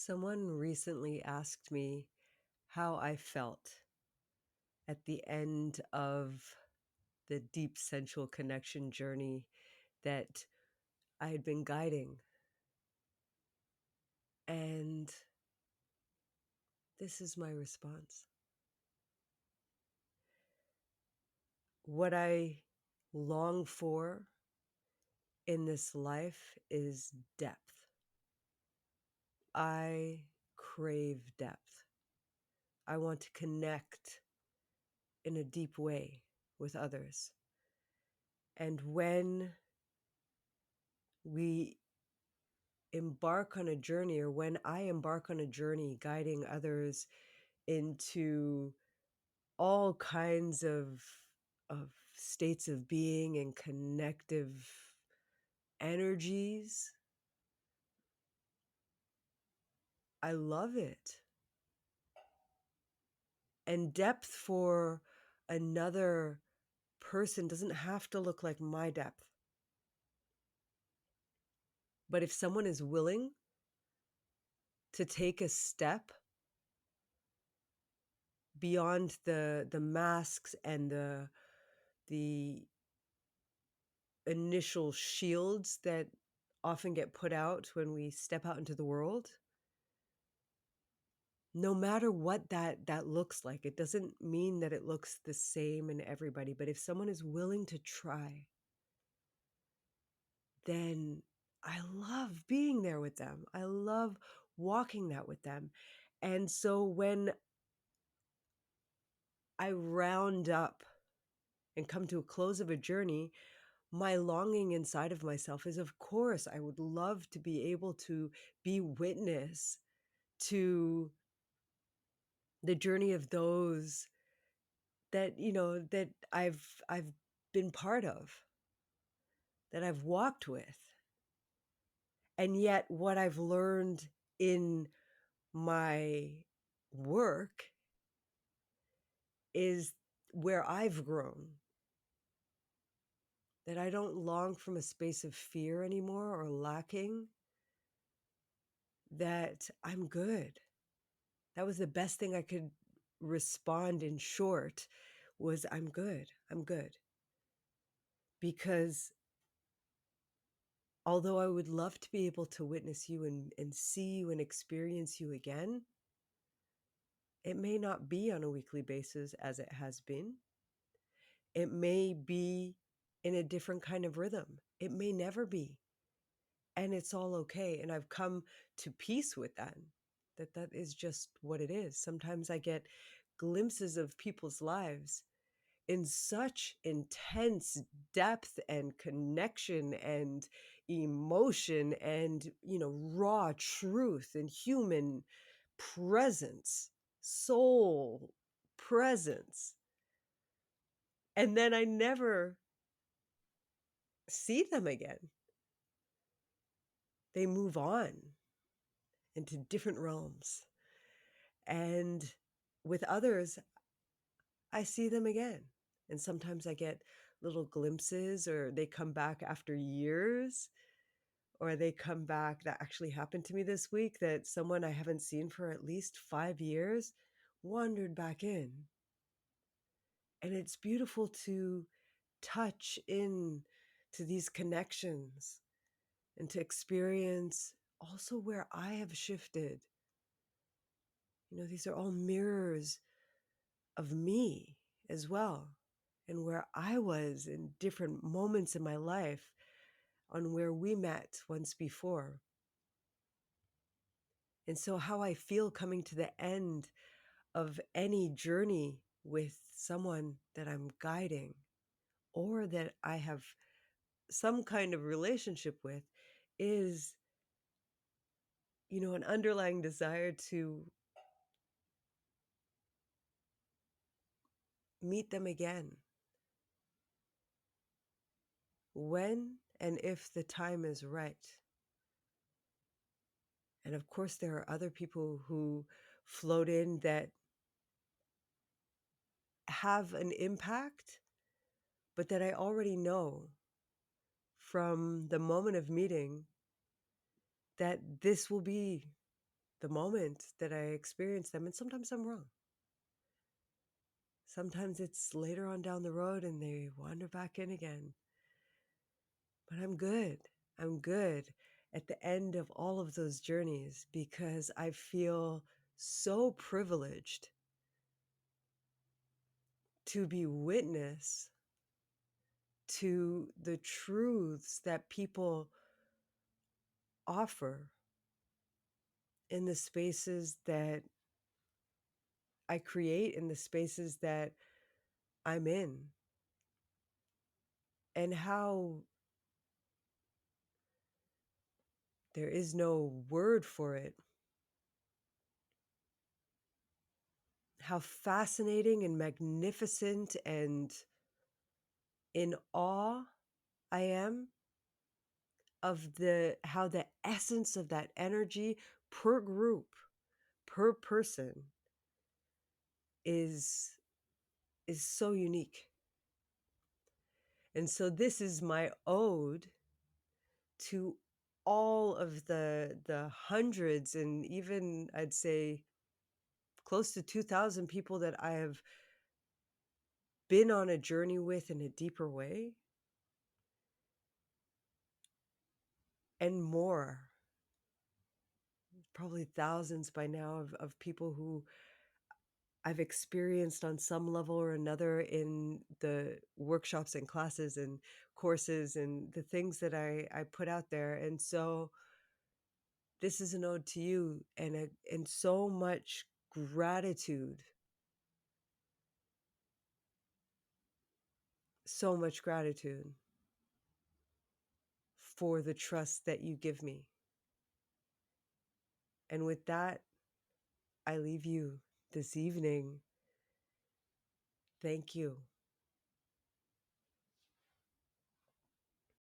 Someone recently asked me how I felt at the end of the deep sensual connection journey that I had been guiding. And this is my response. What I long for in this life is depth. I crave depth. I want to connect in a deep way with others. And when we embark on a journey, or when I embark on a journey guiding others into all kinds of states of being and connective energies, I love it. And depth for another person doesn't have to look like my depth. But if someone is willing to take a step beyond the masks and the initial shields that often get put out when we step out into the world, no matter what that looks like, it doesn't mean that it looks the same in everybody, but if someone is willing to try, then I love being there with them. I love walking that with them. And so when I round up and come to a close of a journey, my longing inside of myself is, of course, I would love to be able to be witness to the journey of those that, that I've been part of, that I've walked with. And yet what I've learned in my work is where I've grown, that I don't long from a space of fear anymore or lacking, that I'm good. That was the best thing I could respond in short, was I'm good. I'm good. Because although I would love to be able to witness you and see you and experience you again, it may not be on a weekly basis as it has been. It may be in a different kind of rhythm. It may never be. And it's all okay. And I've come to peace with that, that is just what it is. Sometimes I get glimpses of people's lives in such intense depth and connection and emotion and, raw truth and human presence, soul presence. And then I never see them again. They move on into different realms. And with others, I see them again. And sometimes I get little glimpses, or they come back after years, or they come back. That actually happened to me this week, that someone I haven't seen for at least 5 years wandered back in. And it's beautiful to touch in to these connections and to experience also where I have shifted. These are all mirrors of me as well, and where I was in different moments in my life, on where we met once before. And so how I feel coming to the end of any journey with someone that I'm guiding, or that I have some kind of relationship with, is, an underlying desire to meet them again, when and if the time is right. And of course, there are other people who float in that have an impact, but that I already know from the moment of meeting that this will be the moment that I experience them. And sometimes I'm wrong. Sometimes it's later on down the road and they wander back in again. But I'm good. I'm good at the end of all of those journeys because I feel so privileged to be witness to the truths that people offer in the spaces that I create, in the spaces that I'm in, and how there is no word for it, how fascinating and magnificent and in awe I am of the how the essence of that energy per group, per person is is so unique. And so this is my ode to all of the hundreds and even I'd say close to 2,000 people that I have been on a journey with in a deeper way and more, probably thousands by now of people who I've experienced on some level or another in the workshops and classes and courses and the things that I put out there. And so this is an ode to you and so much gratitude, so much gratitude for the trust that you give me. And with that, I leave you this evening. Thank you.